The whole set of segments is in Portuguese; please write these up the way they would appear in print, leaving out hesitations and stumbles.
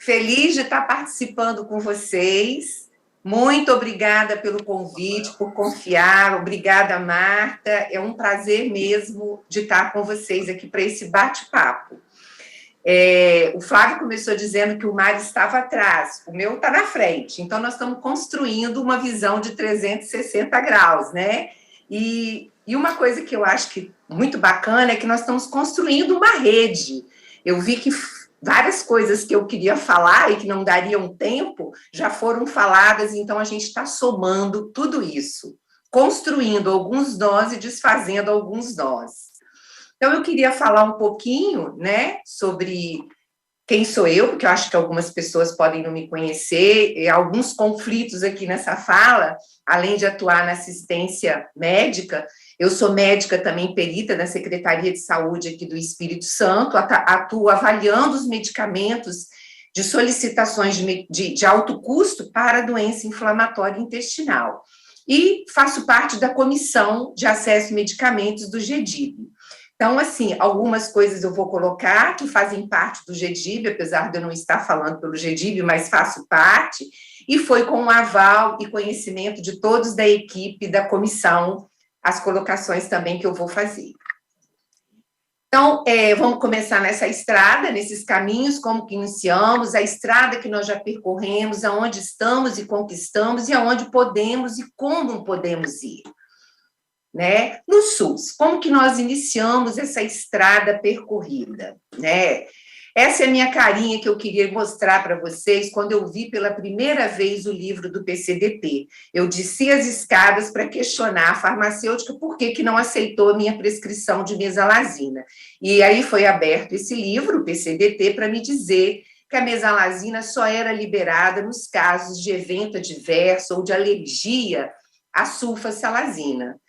Feliz de estar participando com vocês. Muito obrigada pelo convite, por confiar. Obrigada, Marta. É um prazer mesmo de estar com vocês aqui para esse bate-papo. O Flávio começou dizendo que o mar estava atrás, o meu está na frente. Então, nós estamos construindo uma visão de 360 graus, né? E uma coisa que eu acho que muito bacana é que nós estamos construindo uma rede. Eu vi que várias coisas que eu queria falar e que não dariam tempo já foram faladas, então a gente está somando tudo isso, construindo alguns nós e desfazendo alguns nós. Então, eu queria falar um pouquinho, né, sobre quem sou eu, porque eu acho que algumas pessoas podem não me conhecer, e alguns conflitos aqui nessa fala, além de atuar na assistência médica, eu sou médica também, perita da Secretaria de Saúde aqui do Espírito Santo, atuo avaliando os medicamentos de solicitações de alto custo para doença inflamatória intestinal. E faço parte da Comissão de Acesso a Medicamentos do GEDIB. Então, assim, algumas coisas eu vou colocar que fazem parte do GEDIB, apesar de eu não estar falando pelo GEDIB, mas faço parte, e foi com o aval e conhecimento de todos da equipe da comissão, as colocações também que eu vou fazer. Então, vamos começar nessa estrada, nesses caminhos, como que iniciamos, a estrada que nós já percorremos, aonde estamos e conquistamos, e aonde podemos e como podemos ir. Né? No SUS, como que nós iniciamos essa estrada percorrida, né? Essa é a minha carinha que eu queria mostrar para vocês quando eu vi pela primeira vez o livro do PCDT. Eu desci as escadas para questionar a farmacêutica por que não aceitou a minha prescrição de mesalazina. E aí foi aberto esse livro, o PCDT, para me dizer que a mesalazina só era liberada nos casos de evento adverso ou de alergia à sulfasalazina.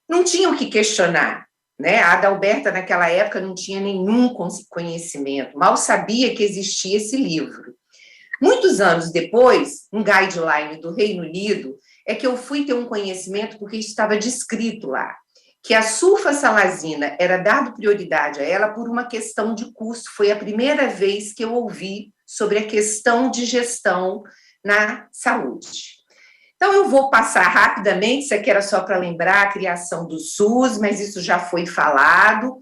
Não tinha o que questionar, né? A Adalberta, naquela época, não tinha nenhum conhecimento, mal sabia que existia esse livro. Muitos anos depois, um guideline do Reino Unido, é que eu fui ter um conhecimento, porque isso estava descrito lá, que a sulfasalazina era dado prioridade a ela por uma questão de custo. Foi a primeira vez que eu ouvi sobre a questão de gestão na saúde. Então, eu vou passar rapidamente, isso aqui era só para lembrar a criação do SUS, mas isso já foi falado,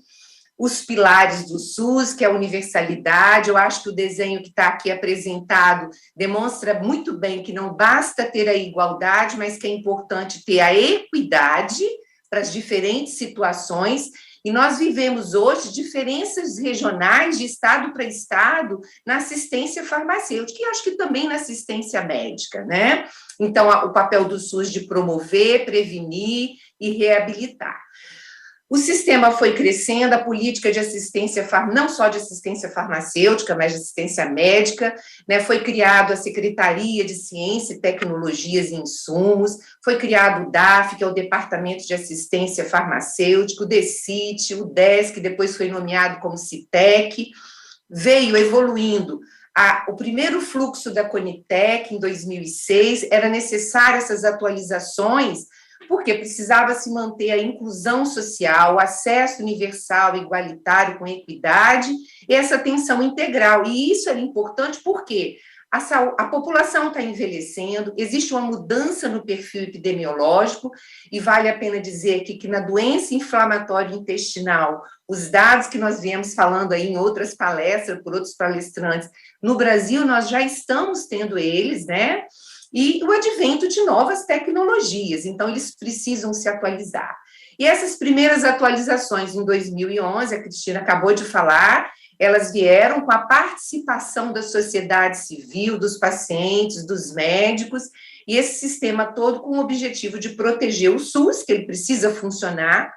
os pilares do SUS, que é a universalidade. Eu acho que o desenho que está aqui apresentado demonstra muito bem que não basta ter a igualdade, mas que é importante ter a equidade para as diferentes situações. E nós vivemos hoje diferenças regionais de estado para estado na assistência farmacêutica e acho que também na assistência médica, né? Então, o papel do SUS de promover, prevenir e reabilitar. O sistema foi crescendo, a política de assistência, não só de assistência farmacêutica, mas de assistência médica, né? Foi criado a Secretaria de Ciência, Tecnologias e Insumos, foi criado o DAF, que é o Departamento de Assistência Farmacêutica, o DECIT, o DES, que depois foi nomeado como CITEC, veio evoluindo. O primeiro fluxo da Conitec, em 2006, era necessário essas atualizações, porque precisava se manter a inclusão social, o acesso universal, igualitário, com equidade, e essa atenção integral. E isso era importante porque a população está envelhecendo, existe uma mudança no perfil epidemiológico, e vale a pena dizer aqui que na doença inflamatória intestinal, os dados que nós viemos falando aí em outras palestras, por outros palestrantes, no Brasil nós já estamos tendo eles, né? E o advento de novas tecnologias, então eles precisam se atualizar. E essas primeiras atualizações em 2011, a Cristina acabou de falar, elas vieram com a participação da sociedade civil, dos pacientes, dos médicos, e esse sistema todo com o objetivo de proteger o SUS, que ele precisa funcionar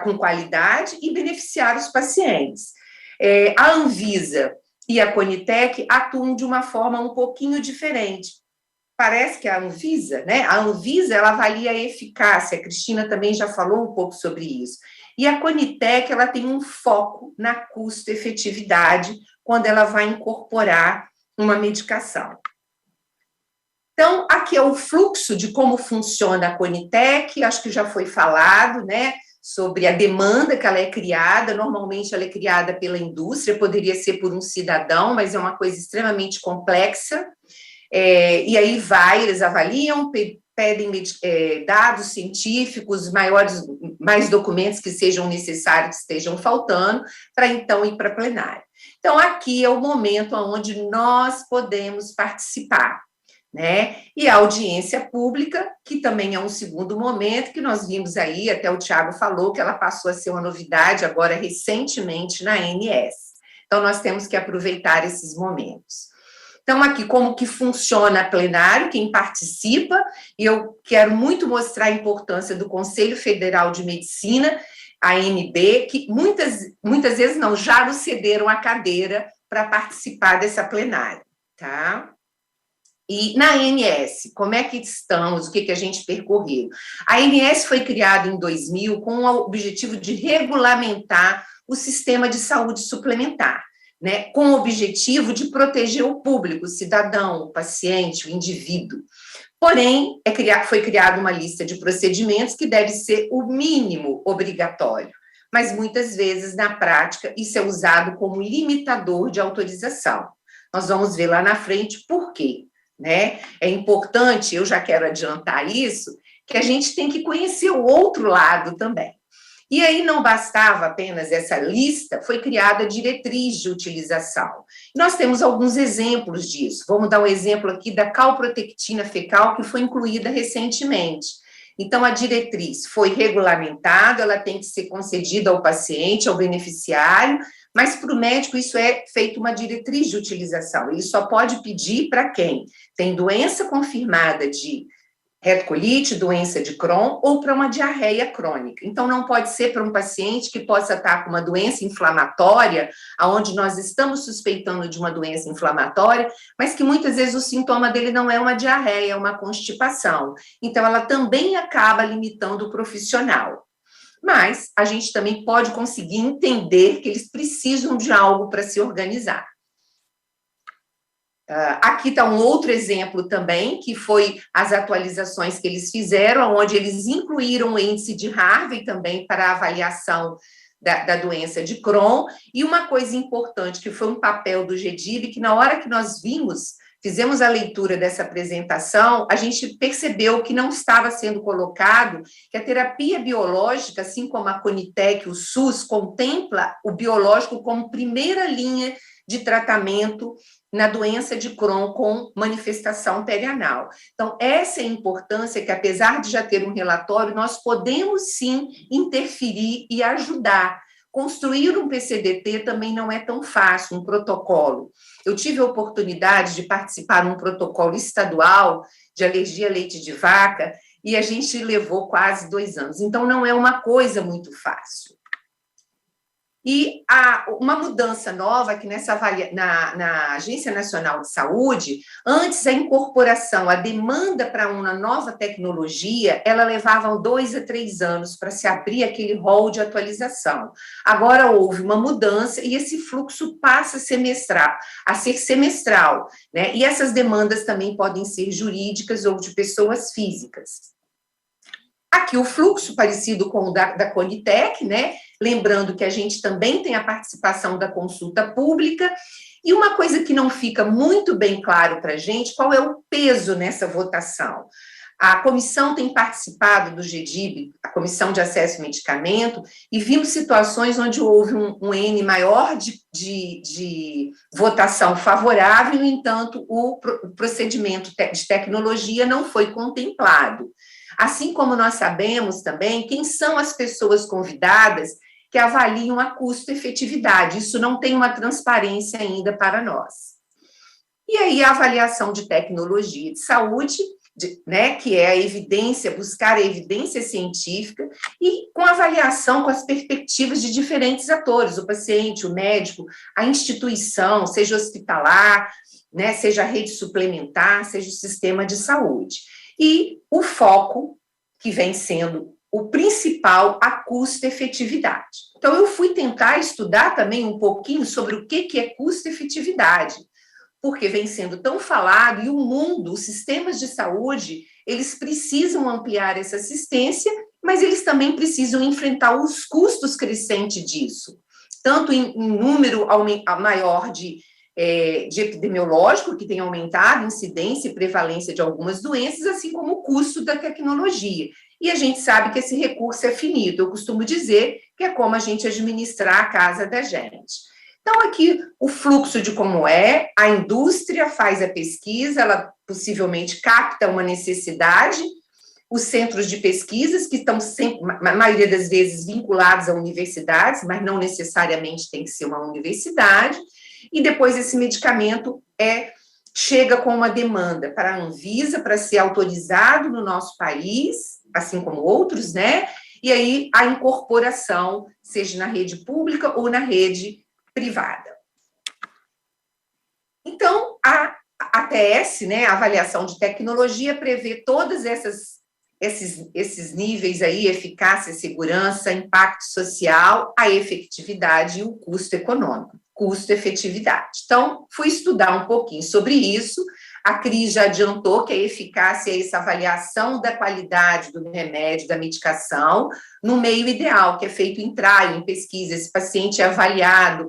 com qualidade, e beneficiar os pacientes. A Anvisa e a Conitec atuam de uma forma um pouquinho diferente. Parece que a Anvisa, né? A Anvisa, ela avalia a eficácia, a Cristina também já falou um pouco sobre isso. E a Conitec, ela tem um foco na custo-efetividade quando ela vai incorporar uma medicação. Então, aqui é o fluxo de como funciona a Conitec, acho que já foi falado, né, sobre a demanda que ela é criada, normalmente ela é criada pela indústria, poderia ser por um cidadão, mas é uma coisa extremamente complexa, e aí eles avaliam, pedem dados científicos, mais documentos que sejam necessários, que estejam faltando, para então ir para a plenária. Então, aqui é o momento onde nós podemos participar, né? E a audiência pública, que também é um segundo momento, que nós vimos aí, até o Tiago falou, que ela passou a ser uma novidade agora recentemente na ANS. Então, nós temos que aproveitar esses momentos. Então, aqui, como que funciona a plenário, quem participa, e eu quero muito mostrar a importância do Conselho Federal de Medicina, a ANB, que muitas vezes não, já nos cederam a cadeira para participar dessa plenária, tá? E na ANS, como é que estamos, o que a gente percorreu? A ANS foi criada em 2000 com o objetivo de regulamentar o sistema de saúde suplementar, né, com o objetivo de proteger o público, o cidadão, o paciente, o indivíduo. Porém, foi criada uma lista de procedimentos que deve ser o mínimo obrigatório, mas muitas vezes, na prática, isso é usado como limitador de autorização. Nós vamos ver lá na frente por quê, né? É importante, eu já quero adiantar isso, que a gente tem que conhecer o outro lado também. E aí não bastava apenas essa lista, foi criada a diretriz de utilização. Nós temos alguns exemplos disso. Vamos dar um exemplo aqui da calprotectina fecal, que foi incluída recentemente. Então, a diretriz foi regulamentada, ela tem que ser concedida ao paciente, ao beneficiário, mas para o médico isso é feito uma diretriz de utilização. Ele só pode pedir para quem tem doença confirmada de retocolite, doença de Crohn, ou para uma diarreia crônica. Então, não pode ser para um paciente que possa estar com uma doença inflamatória, onde nós estamos suspeitando de uma doença inflamatória, mas que muitas vezes o sintoma dele não é uma diarreia, é uma constipação. Então, ela também acaba limitando o profissional. Mas a gente também pode conseguir entender que eles precisam de algo para se organizar. Aqui está um outro exemplo também, que foi as atualizações que eles fizeram, onde eles incluíram o índice de Harvey também para a avaliação da doença de Crohn, e uma coisa importante, que foi um papel do GEDIB, que na hora que nós fizemos a leitura dessa apresentação, a gente percebeu que não estava sendo colocado, que a terapia biológica, assim como a Conitec, o SUS, contempla o biológico como primeira linha de tratamento na doença de Crohn com manifestação perianal. Então, essa é a importância que, apesar de já ter um relatório, nós podemos sim interferir e ajudar. Construir um PCDT também não é tão fácil, um protocolo. Eu tive a oportunidade de participar de um protocolo estadual de alergia a leite de vaca e a gente levou quase 2 anos. Então, não é uma coisa muito fácil. E uma mudança nova que na Agência Nacional de Saúde, antes a incorporação, a demanda para uma nova tecnologia, ela levava 2 a 3 anos para se abrir aquele rol de atualização. Agora houve uma mudança e esse fluxo passa a ser semestral, né? E essas demandas também podem ser jurídicas ou de pessoas físicas. Aqui o fluxo parecido com o da Conitec, né? Lembrando que a gente também tem a participação da consulta pública, e uma coisa que não fica muito bem claro para a gente, qual é o peso nessa votação. A comissão tem participado do GEDIB, a Comissão de Acesso ao Medicamento, e vimos situações onde houve um N maior de votação favorável, no entanto, o procedimento de tecnologia não foi contemplado. Assim como nós sabemos também quem são as pessoas convidadas que avaliam a custo-efetividade. Isso não tem uma transparência ainda para nós. E aí a avaliação de tecnologia de saúde, né, que é a evidência, buscar a evidência científica, e com avaliação com as perspectivas de diferentes atores, o paciente, o médico, a instituição, seja hospitalar, né, seja a rede suplementar, seja o sistema de saúde. E o foco, que vem sendo o principal, a custo-efetividade. Então, eu fui tentar estudar também um pouquinho sobre o que é custo-efetividade, porque vem sendo tão falado, e o mundo, os sistemas de saúde, eles precisam ampliar essa assistência, mas eles também precisam enfrentar os custos crescentes disso, tanto em número maior de epidemiológico, que tem aumentado a incidência e prevalência de algumas doenças, assim como o custo da tecnologia. E a gente sabe que esse recurso é finito. Eu costumo dizer que é como a gente administrar a casa da gente. Então, aqui, o fluxo de como é, a indústria faz a pesquisa, ela possivelmente capta uma necessidade, os centros de pesquisas, que estão sempre, a maioria das vezes, vinculados a universidades, mas não necessariamente tem que ser uma universidade, e depois esse medicamento chega com uma demanda para a Anvisa, para ser autorizado no nosso país, assim como outros, né? E aí a incorporação, seja na rede pública ou na rede privada. Então, a ATS, né, a avaliação de tecnologia, prevê todos esses níveis aí, eficácia, segurança, impacto social, a efetividade e o custo econômico, custo-efetividade. Então, fui estudar um pouquinho sobre isso. A Cris já adiantou que a eficácia é essa avaliação da qualidade do remédio, da medicação, no meio ideal, que é feito em trial, em pesquisa. Esse paciente é avaliado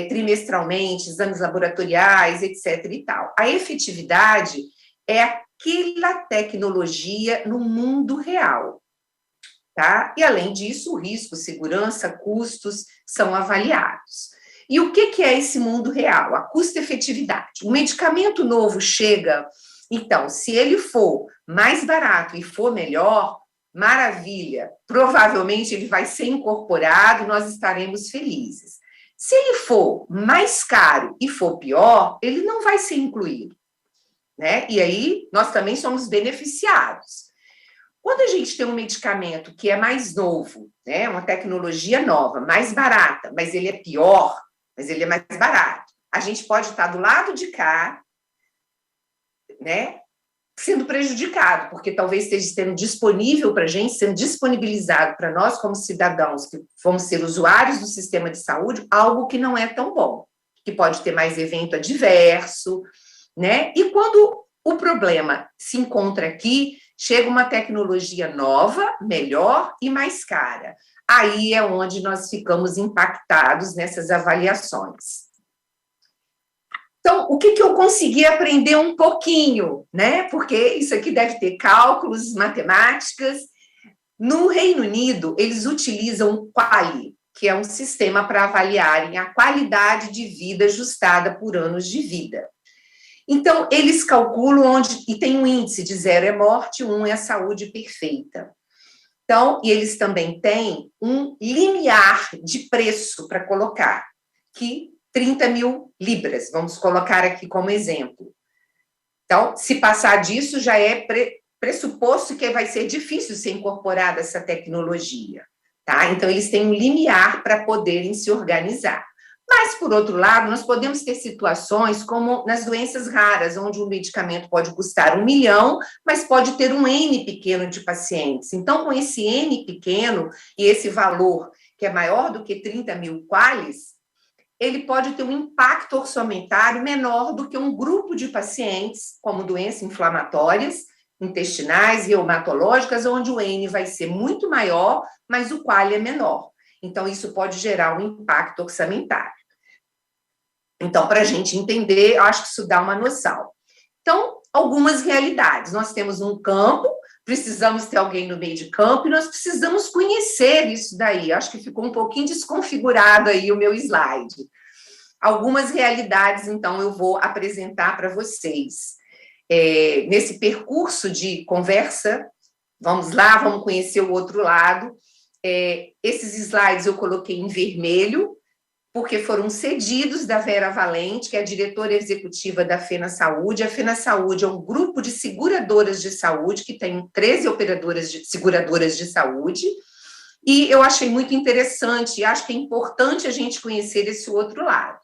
trimestralmente, exames laboratoriais, etc. e tal. A efetividade é aquela tecnologia no mundo real, tá? E, além disso, o risco, segurança, custos são avaliados. E o que é esse mundo real? A custo-efetividade. Um medicamento novo chega, então, se ele for mais barato e for melhor, maravilha, provavelmente ele vai ser incorporado, nós estaremos felizes. Se ele for mais caro e for pior, ele não vai ser incluído, né? E aí, nós também somos beneficiados. Quando a gente tem um medicamento que é mais novo, né, uma tecnologia nova, mais barata, mas ele é pior, mas ele é mais barato, a gente pode estar do lado de cá, né, sendo prejudicado, porque talvez esteja sendo disponível para a gente, sendo disponibilizado para nós como cidadãos que vamos ser usuários do sistema de saúde, algo que não é tão bom, que pode ter mais evento adverso, né? E quando o problema se encontra aqui, chega uma tecnologia nova, melhor e mais cara. Aí é onde nós ficamos impactados nessas avaliações. Então, o que eu consegui aprender um pouquinho, né? Porque isso aqui deve ter cálculos, matemáticas. No Reino Unido, eles utilizam o QALY, que é um sistema para avaliarem a qualidade de vida ajustada por anos de vida. Então, eles calculam e tem um índice de 0 é morte, 1 é a saúde perfeita. Então, e eles também têm um limiar de preço para colocar, que 30 mil libras, vamos colocar aqui como exemplo. Então, se passar disso, já é pressuposto que vai ser difícil ser incorporada essa tecnologia, tá? Então, eles têm um limiar para poderem se organizar. Mas, por outro lado, nós podemos ter situações como nas doenças raras, onde um medicamento pode custar 1 milhão, mas pode ter um N pequeno de pacientes. Então, com esse N pequeno e esse valor que é maior do que 30 mil QALYs, ele pode ter um impacto orçamentário menor do que um grupo de pacientes, como doenças inflamatórias, intestinais, reumatológicas, onde o N vai ser muito maior, mas o QALY é menor. Então, isso pode gerar um impacto orçamentário. Então, para a gente entender, eu acho que isso dá uma noção. Então, algumas realidades. Nós temos um campo, precisamos ter alguém no meio de campo, e nós precisamos conhecer isso daí. Acho que ficou um pouquinho desconfigurado aí o meu slide. Algumas realidades, então, eu vou apresentar para vocês. Nesse percurso de conversa, vamos lá, vamos conhecer o outro lado. Esses slides eu coloquei em vermelho, porque foram cedidos da Vera Valente, que é a diretora executiva da Fena Saúde. A Fena Saúde é um grupo de seguradoras de saúde, que tem 13 seguradoras de saúde, e eu achei muito interessante, e acho que é importante a gente conhecer esse outro lado.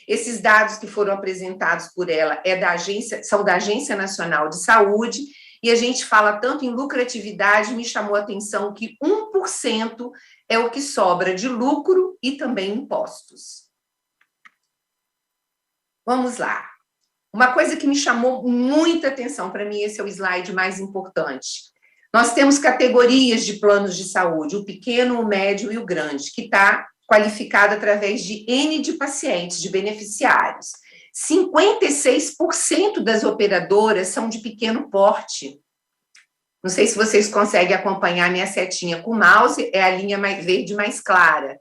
Esses dados que foram apresentados por ela são da Agência Nacional de Saúde, e a gente fala tanto em lucratividade, me chamou a atenção que 1% é o que sobra de lucro e também impostos. Vamos lá. uma coisa que me chamou muita atenção, para mim esse é o slide mais importante. Nós temos categorias de planos de saúde, o pequeno, o médio e o grande, que está qualificado através de N de pacientes, de beneficiários. 56% das operadoras são de pequeno porte. Não sei se vocês conseguem acompanhar minha setinha com o mouse, é a linha mais verde mais clara.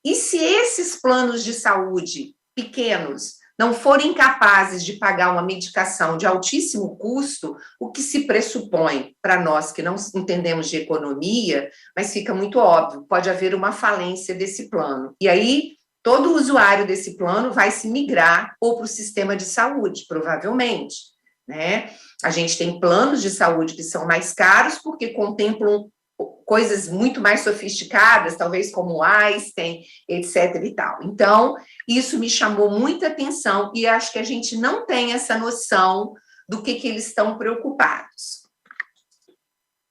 E se esses planos de saúde pequenos não forem capazes de pagar uma medicação de altíssimo custo, o que se pressupõe para nós que não entendemos de economia, mas fica muito óbvio, pode haver uma falência desse plano. E aí, todo usuário desse plano vai se migrar ou para o sistema de saúde, provavelmente, né? A gente tem planos de saúde que são mais caros porque contemplam coisas muito mais sofisticadas, talvez como Einstein, etc. e tal. Então, isso me chamou muita atenção e acho que a gente não tem essa noção do que eles estão preocupados.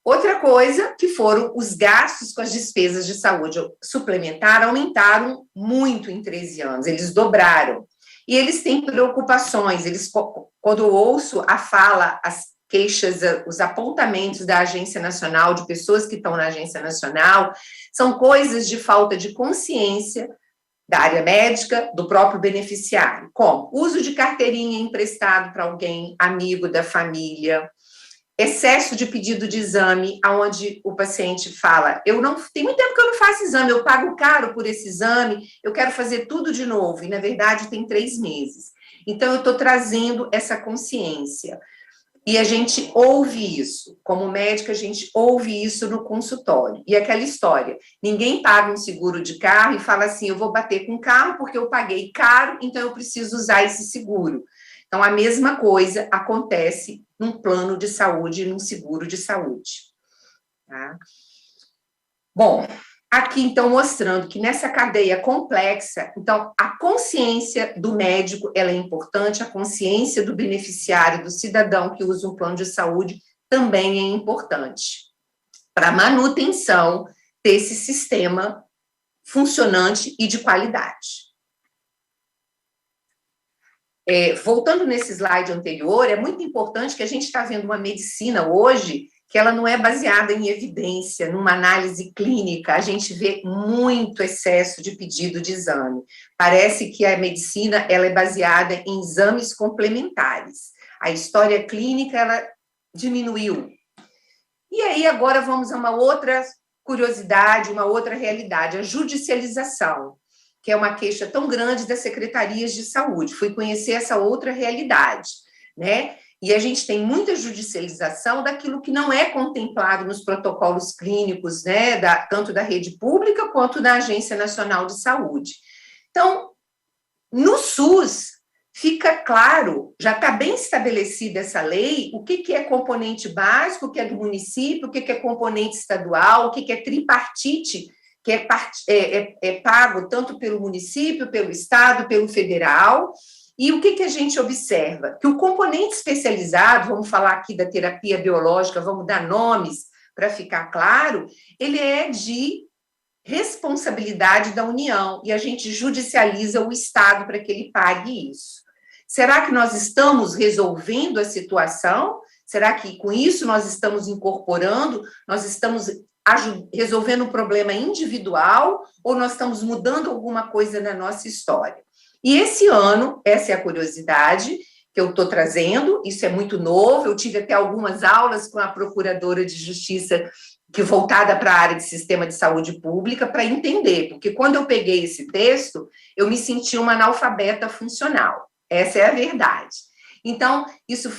Outra coisa que foram os gastos com as despesas de saúde suplementar aumentaram muito em 13 anos, eles dobraram. E eles têm preocupações, quando eu ouço a fala, as queixas, os apontamentos da Agência Nacional, de pessoas que estão na Agência Nacional, são coisas de falta de consciência da área médica, do próprio beneficiário, como uso de carteirinha emprestado para alguém, amigo da família, excesso de pedido de exame, onde o paciente fala, tem muito tempo que eu não faço exame, eu pago caro por esse exame, eu quero fazer tudo de novo, e na verdade tem 3 meses. Então, eu estou trazendo essa consciência. E a gente ouve isso, como médica, a gente ouve isso no consultório. E aquela história, ninguém paga um seguro de carro e fala assim, eu vou bater com o carro porque eu paguei caro, então eu preciso usar esse seguro. Então, a mesma coisa acontece num plano de saúde e num seguro de saúde. Tá? Bom, aqui, então, mostrando que nessa cadeia complexa, então, a consciência do médico, ela é importante, a consciência do beneficiário, do cidadão que usa um plano de saúde, também é importante para a manutenção desse sistema funcionante e de qualidade. Voltando nesse slide anterior, é muito importante que a gente está vendo uma medicina hoje que ela não é baseada em evidência, numa análise clínica, a gente vê muito excesso de pedido de exame. Parece que a medicina ela é baseada em exames complementares. A história clínica, ela diminuiu. E aí, agora vamos a uma outra curiosidade, uma outra realidade, a judicialização, que é uma queixa tão grande das secretarias de saúde. Fui conhecer essa outra realidade, né? E a gente tem muita judicialização daquilo que não é contemplado nos protocolos clínicos, né, tanto da rede pública quanto da Agência Nacional de Saúde. Então, no SUS, fica claro, já está bem estabelecida essa lei, o que é componente básico, o que é do município, o que é componente estadual, o que é tripartite, que é pago tanto pelo município, pelo estado, pelo federal. E o que a gente observa? Que o componente especializado, vamos falar aqui da terapia biológica, vamos dar nomes para ficar claro, ele é de responsabilidade da União, e a gente judicializa o Estado para que ele pague isso. Será que nós estamos resolvendo a situação? Será que com isso nós estamos incorporando, nós estamos resolvendo um problema individual, ou nós estamos mudando alguma coisa na nossa história? E esse ano, essa é a curiosidade que eu estou trazendo, isso é muito novo, eu tive até algumas aulas com a Procuradora de Justiça, que voltada para a área de sistema de saúde pública, para entender, porque quando eu peguei esse texto, eu me senti uma analfabeta funcional, essa é a verdade. Então, isso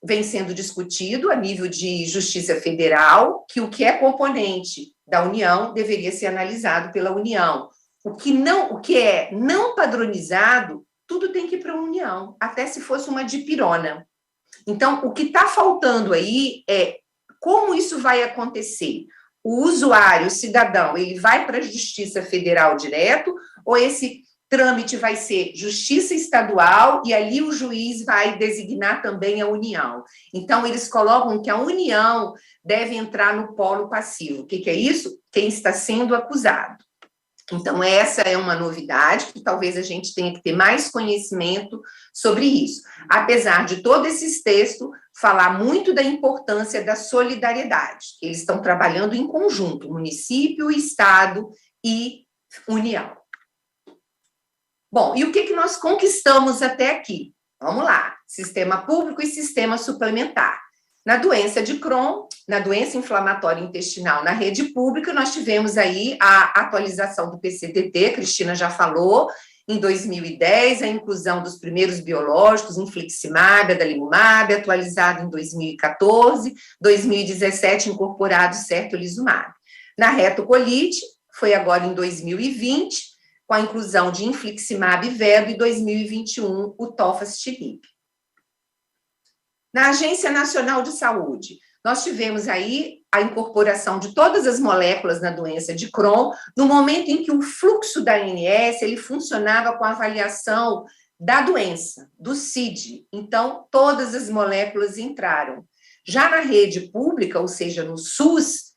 vem sendo discutido a nível de Justiça Federal, que o que é componente da União deveria ser analisado pela União. O que é não padronizado, tudo tem que ir para a União, até se fosse uma dipirona. Então, o que está faltando aí é como isso vai acontecer. O usuário, o cidadão, ele vai para a Justiça Federal direto, ou esse trâmite vai ser Justiça Estadual, e ali o juiz vai designar também a União. Então, eles colocam que a União deve entrar no polo passivo. O que é isso? Quem está sendo acusado. Então, essa é uma novidade, que talvez a gente tenha que ter mais conhecimento sobre isso. Apesar de todos esses textos falar muito da importância da solidariedade, que eles estão trabalhando em conjunto, município, estado e União. Bom, e o que nós conquistamos até aqui? Vamos lá, sistema público e sistema suplementar. Na doença de Crohn, na doença inflamatória intestinal na rede pública, nós tivemos aí a atualização do PCDT, a Cristina já falou, em 2010, a inclusão dos primeiros biológicos, infliximab, adalimumab, atualizado em 2014, 2017, incorporado certolizumab. Na retocolite, foi agora em 2020, com a inclusão de infliximab e vedo, e 2021, o tofacitinib. Na Agência Nacional de Saúde, nós tivemos aí a incorporação de todas as moléculas na doença de Crohn, no momento em que o fluxo da ANS, ele funcionava com a avaliação da doença, do CID. Então, todas as moléculas entraram. Já na rede pública, ou seja, no SUS,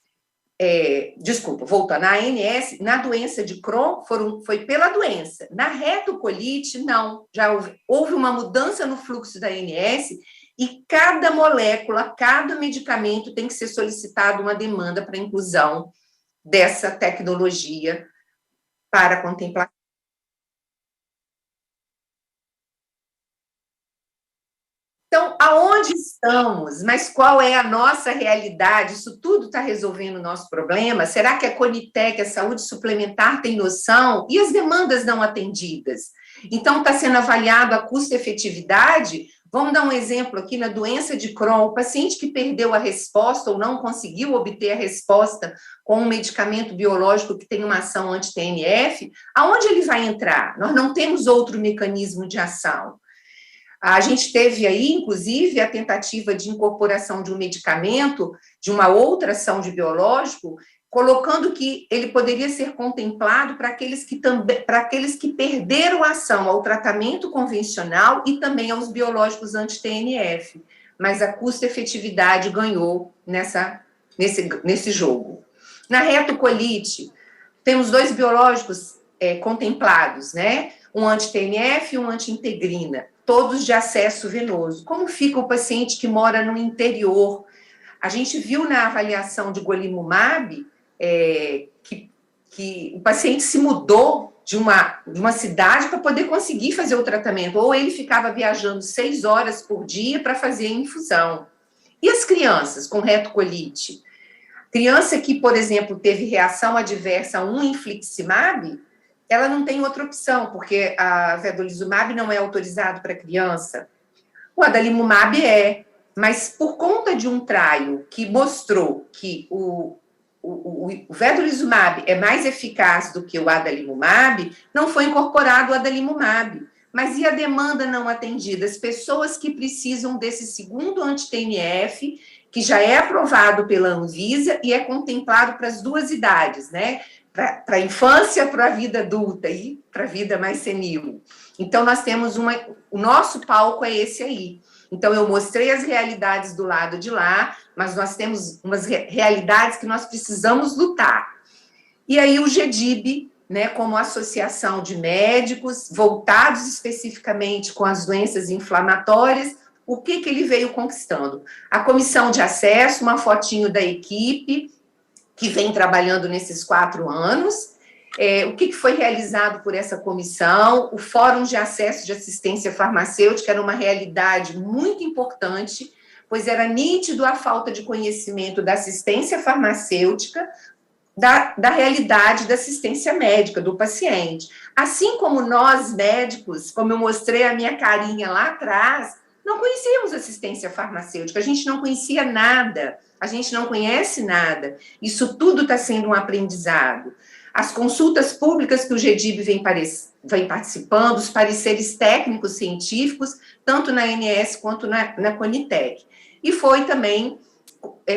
voltando, na ANS, na doença de Crohn, foi pela doença. Na retocolite, não, já houve uma mudança no fluxo da ANS, e cada molécula, cada medicamento tem que ser solicitado uma demanda para inclusão dessa tecnologia para contemplação. Então, aonde estamos? Mas qual é a nossa realidade? Isso tudo está resolvendo o nosso problema? Será que a Conitec, a saúde suplementar, tem noção? E as demandas não atendidas? Então, está sendo avaliado a custo-efetividade. Vamos dar um exemplo aqui na doença de Crohn, o paciente que perdeu a resposta ou não conseguiu obter a resposta com um medicamento biológico que tem uma ação anti-TNF, aonde ele vai entrar? Nós não temos outro mecanismo de ação. A gente teve aí, inclusive, a tentativa de incorporação de um medicamento, de uma outra ação de biológico, colocando que ele poderia ser contemplado para aqueles que perderam a ação ao tratamento convencional e também aos biológicos anti-TNF, mas a custo-efetividade ganhou nesse jogo. Na retocolite, temos 2 biológicos contemplados, né? Um anti-TNF e um anti-integrina, todos de acesso venoso. Como fica o paciente que mora no interior? A gente viu na avaliação de golimumab que o paciente se mudou de uma cidade para poder conseguir fazer o tratamento, ou ele ficava viajando 6 horas por dia para fazer a infusão. E as crianças com retocolite? Criança que, por exemplo, teve reação adversa a um infliximab, ela não tem outra opção, porque a vedolizumab não é autorizado para criança. O adalimumab mas por conta de um trial que mostrou que o vedolizumab é mais eficaz do que o adalimumab, não foi incorporado o adalimumab. Mas e a demanda não atendida? As pessoas que precisam desse segundo anti-TNF, que já é aprovado pela Anvisa e é contemplado para as 2 idades, né? Para a infância, para a vida adulta e para a vida mais senil. Então, nós temos o nosso palco é esse aí. Então, eu mostrei as realidades do lado de lá, mas nós temos umas realidades que nós precisamos lutar. E aí, o GDIB, né, como associação de médicos, voltados especificamente com as doenças inflamatórias, o que ele veio conquistando? A comissão de acesso, uma fotinho da equipe, que vem trabalhando nesses 4 anos, o que foi realizado por essa comissão, o Fórum de Acesso de Assistência Farmacêutica era uma realidade muito importante, pois era nítido a falta de conhecimento da assistência farmacêutica, da realidade da assistência médica do paciente. Assim como nós, médicos, como eu mostrei a minha carinha lá atrás, não conhecíamos assistência farmacêutica, a gente não conhecia nada, a gente não conhece nada. Isso tudo está sendo um aprendizado. As consultas públicas que o GDIB vem participando, os pareceres técnicos científicos, tanto na ANS quanto na Conitec. E foi também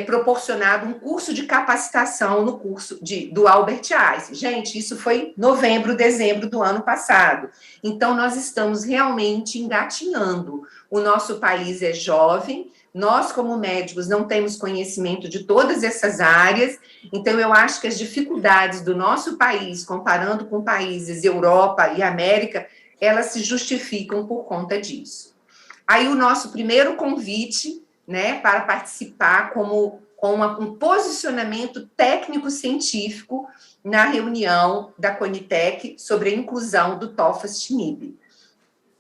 proporcionado um curso de capacitação no curso do Albert Einstein. Gente, isso foi novembro, dezembro do ano passado. Então, nós estamos realmente engatinhando. O nosso país é jovem, Nós, como médicos, não temos conhecimento de todas essas áreas, então eu acho que as dificuldades do nosso país, comparando com países Europa e América, elas se justificam por conta disso. Aí o nosso primeiro convite, né, para participar com um posicionamento técnico-científico na reunião da Conitec sobre a inclusão do Toffas-Schmid,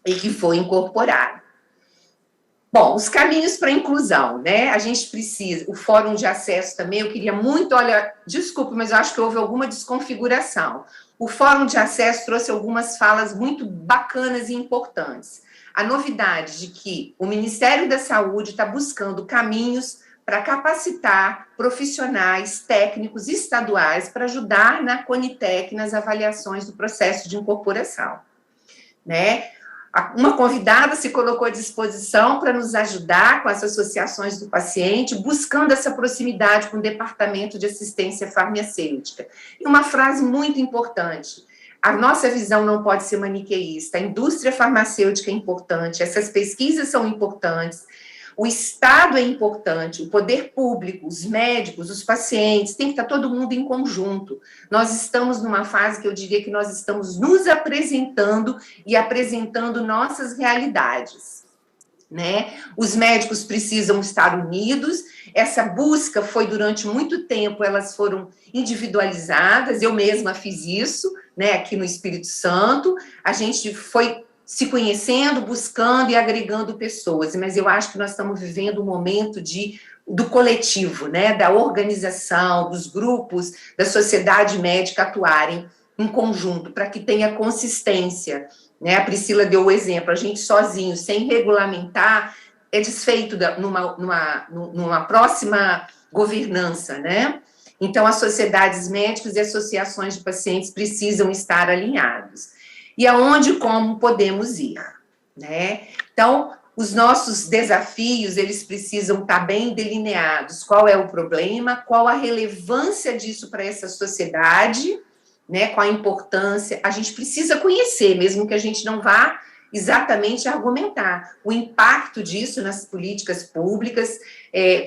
e que foi incorporado. Bom, os caminhos para a inclusão, né? A gente precisa, o fórum de acesso também, eu queria muito, olha, desculpe, mas eu acho que houve alguma desconfiguração. O fórum de acesso trouxe algumas falas muito bacanas e importantes. A novidade de que o Ministério da Saúde está buscando caminhos para capacitar profissionais técnicos estaduais para ajudar na Conitec nas avaliações do processo de incorporação, né? Uma convidada se colocou à disposição para nos ajudar com as associações do paciente, buscando essa proximidade com o Departamento de Assistência Farmacêutica. E uma frase muito importante: a nossa visão não pode ser maniqueísta, a indústria farmacêutica é importante, essas pesquisas são importantes, o Estado é importante, o poder público, os médicos, os pacientes, tem que estar todo mundo em conjunto. Nós estamos numa fase que eu diria que nós estamos nos apresentando e apresentando nossas realidades, né? Os médicos precisam estar unidos, essa busca foi durante muito tempo, elas foram individualizadas, eu mesma fiz isso, né, aqui no Espírito Santo, a gente foi se conhecendo, buscando e agregando pessoas, mas eu acho que nós estamos vivendo um momento do coletivo, né, da organização, dos grupos, da sociedade médica atuarem em conjunto, para que tenha consistência, né? A Priscila deu o exemplo, a gente sozinho, sem regulamentar, é desfeito numa próxima governança, né? Então, as sociedades médicas e associações de pacientes precisam estar alinhados. E aonde e como podemos ir, né? Então, os nossos desafios, eles precisam estar bem delineados. Qual é o problema, qual a relevância disso para essa sociedade, né? Qual a importância? A gente precisa conhecer, mesmo que a gente não vá exatamente argumentar o impacto disso nas políticas públicas,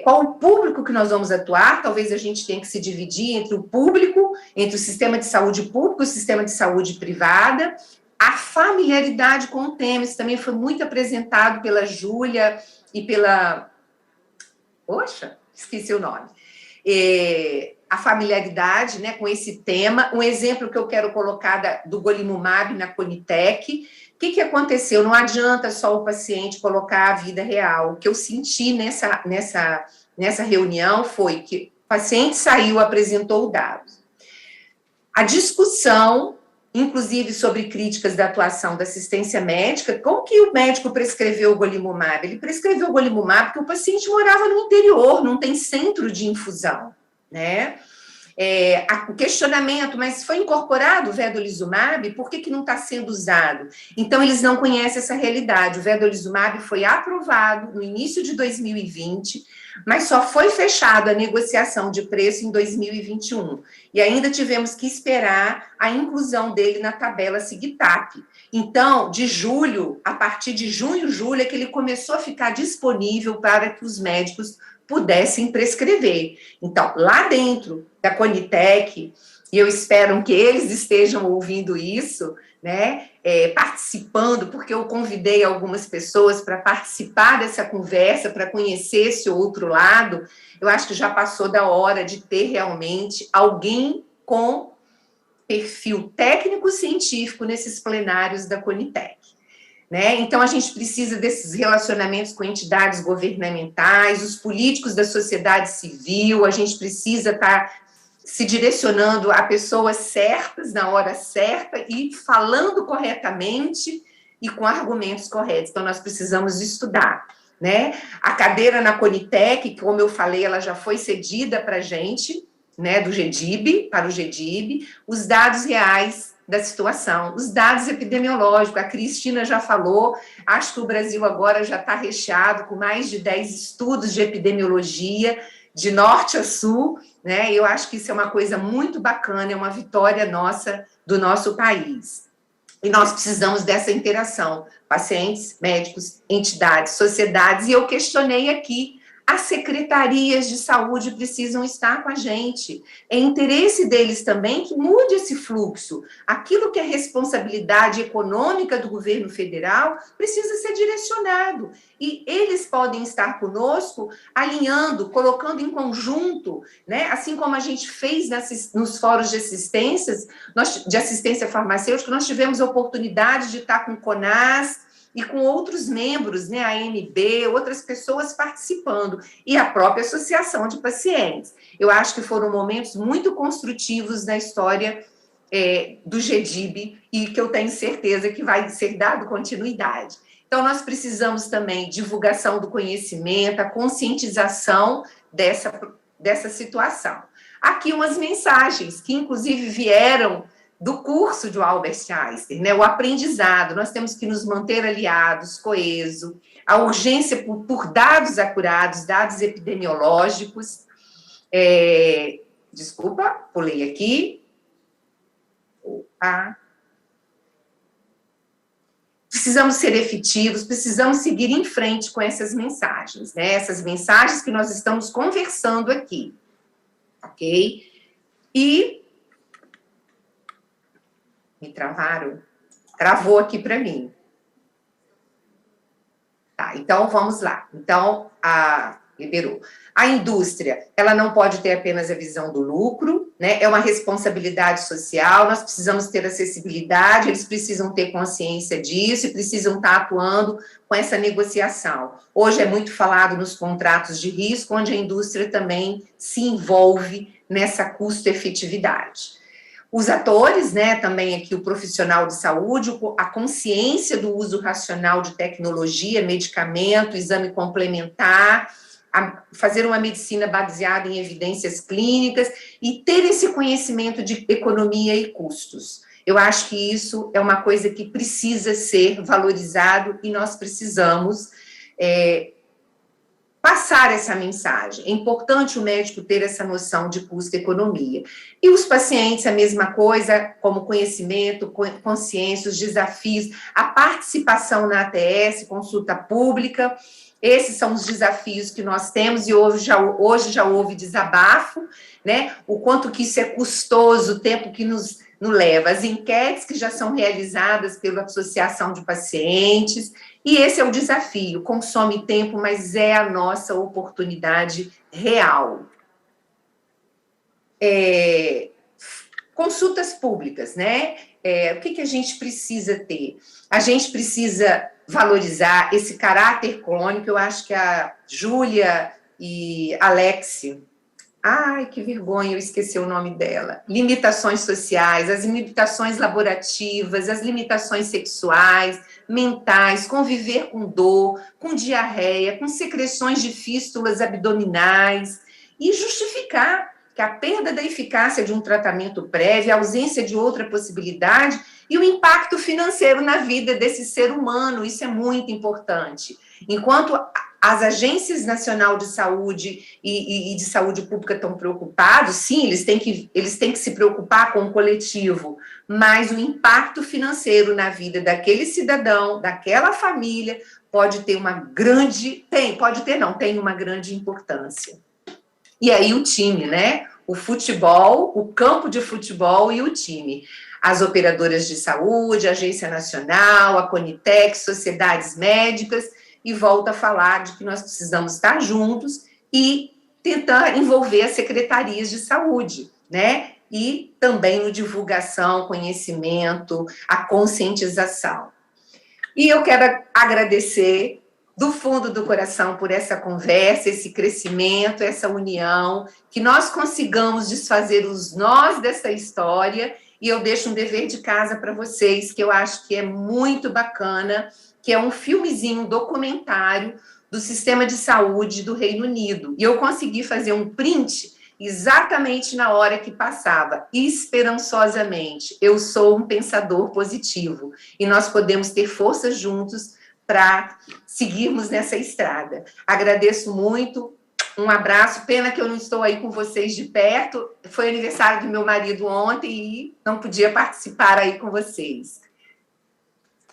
qual o público que nós vamos atuar. Talvez a gente tenha que se dividir entre o público, entre o sistema de saúde público e o sistema de saúde privada. A familiaridade com o tema, isso também foi muito apresentado pela Júlia e pela... Poxa, esqueci o nome. A familiaridade, né, com esse tema. Um exemplo que eu quero colocar do Golimumab na Conitec. O que aconteceu? Não adianta só o paciente colocar a vida real. O que eu senti nessa reunião foi que o paciente saiu, apresentou o dado. A discussão, inclusive sobre críticas da atuação da assistência médica, como que o médico prescreveu o Golimumab? Ele prescreveu o Golimumab porque o paciente morava no interior, não tem centro de infusão, né? O questionamento, mas foi incorporado o vedolizumab, por que não está sendo usado? Então, eles não conhecem essa realidade. O vedolizumab foi aprovado no início de 2020, mas só foi fechada a negociação de preço em 2021. E ainda tivemos que esperar a inclusão dele na tabela SIGTAP. Então, de julho, a partir de junho, julho, é que ele começou a ficar disponível para que os médicos pudessem prescrever. Então, lá dentro da Conitec, e eu espero que eles estejam ouvindo isso, né, participando, porque eu convidei algumas pessoas para participar dessa conversa, para conhecer esse outro lado. Eu acho que já passou da hora de ter realmente alguém com perfil técnico-científico nesses plenários da Conitec, né? Então, a gente precisa desses relacionamentos com entidades governamentais, os políticos da sociedade civil, a gente precisa estar se direcionando a pessoas certas, na hora certa, e falando corretamente e com argumentos corretos. Então, nós precisamos estudar, né? A cadeira na Conitec, como eu falei, ela já foi cedida para a gente, né, do GEDIB, para o GEDIB, os dados reais da situação, os dados epidemiológicos, a Cristina já falou, acho que o Brasil agora já está recheado com mais de 10 estudos de epidemiologia, de norte a sul, né? Eu acho que isso é uma coisa muito bacana, é uma vitória nossa, do nosso país. E nós precisamos dessa interação, pacientes, médicos, entidades, sociedades, e eu questionei aqui as secretarias de saúde precisam estar com a gente. É interesse deles também que mude esse fluxo. Aquilo que é responsabilidade econômica do governo federal precisa ser direcionado. E eles podem estar conosco, alinhando, colocando em conjunto, né? Assim como a gente fez nos fóruns de assistência farmacêutica, nós tivemos a oportunidade de estar com o CONAS, e com outros membros, né, a ANB, outras pessoas participando, e a própria associação de pacientes. Eu acho que foram momentos muito construtivos na história do GEDIB, e que eu tenho certeza que vai ser dado continuidade. Então, nós precisamos também divulgação do conhecimento, a conscientização dessa situação. Aqui umas mensagens que, inclusive, vieram do curso de Albert Einstein, né? O aprendizado, nós temos que nos manter aliados, coeso, a urgência por dados acurados, dados epidemiológicos. Desculpa, pulei aqui. Precisamos ser efetivos, precisamos seguir em frente com essas mensagens, né? Essas mensagens que nós estamos conversando aqui, ok? E me travaram? Travou aqui para mim. Tá, então vamos lá. Então, liberou. A indústria, ela não pode ter apenas a visão do lucro, né? É uma responsabilidade social, nós precisamos ter acessibilidade, eles precisam ter consciência disso e precisam estar atuando com essa negociação. Hoje é muito falado nos contratos de risco, onde a indústria também se envolve nessa custo-efetividade. Os atores, né, também aqui o profissional de saúde, a consciência do uso racional de tecnologia, medicamento, exame complementar, fazer uma medicina baseada em evidências clínicas e ter esse conhecimento de economia e custos. Eu acho que isso é uma coisa que precisa ser valorizado e nós precisamos passar essa mensagem. É importante o médico ter essa noção de custo e economia. E os pacientes, a mesma coisa, como conhecimento, consciência, os desafios, a participação na ATS, consulta pública, esses são os desafios que nós temos, e hoje já houve desabafo, né? O quanto que isso é custoso, o tempo que nos leva, as enquetes que já são realizadas pela Associação de Pacientes, e esse é o desafio, consome tempo, mas é a nossa oportunidade real. Consultas públicas, né? O que a gente precisa ter? A gente precisa valorizar esse caráter crônico, eu acho que a Júlia e Alex, ai, que vergonha, eu esqueci o nome dela. Limitações sociais, as limitações laborativas, as limitações sexuais, mentais, conviver com dor, com diarreia, com secreções de fístulas abdominais, e justificar que a perda da eficácia de um tratamento prévio, a ausência de outra possibilidade e o impacto financeiro na vida desse ser humano, isso é muito importante. Enquanto as agências nacionais de saúde e de saúde pública estão preocupados, sim, eles têm que se preocupar com o coletivo, mas o impacto financeiro na vida daquele cidadão, daquela família, pode ter uma grande, tem uma grande importância. E aí o time, né? O futebol, o campo de futebol e o time. As operadoras de saúde, a Agência Nacional, a Conitec, sociedades médicas, e volta a falar de que nós precisamos estar juntos e tentar envolver as secretarias de saúde, né? E também no divulgação, conhecimento, a conscientização. E eu quero agradecer do fundo do coração por essa conversa, esse crescimento, essa união, que nós consigamos desfazer os nós dessa história, e eu deixo um dever de casa para vocês, que eu acho que é muito bacana, que é um filmezinho, um documentário do sistema de saúde do Reino Unido. E eu consegui fazer um print exatamente na hora que passava, esperançosamente. Eu sou um pensador positivo, e nós podemos ter forças juntos para seguirmos nessa estrada. Agradeço muito, um abraço, pena que eu não estou aí com vocês de perto, foi aniversário do meu marido ontem e não podia participar aí com vocês.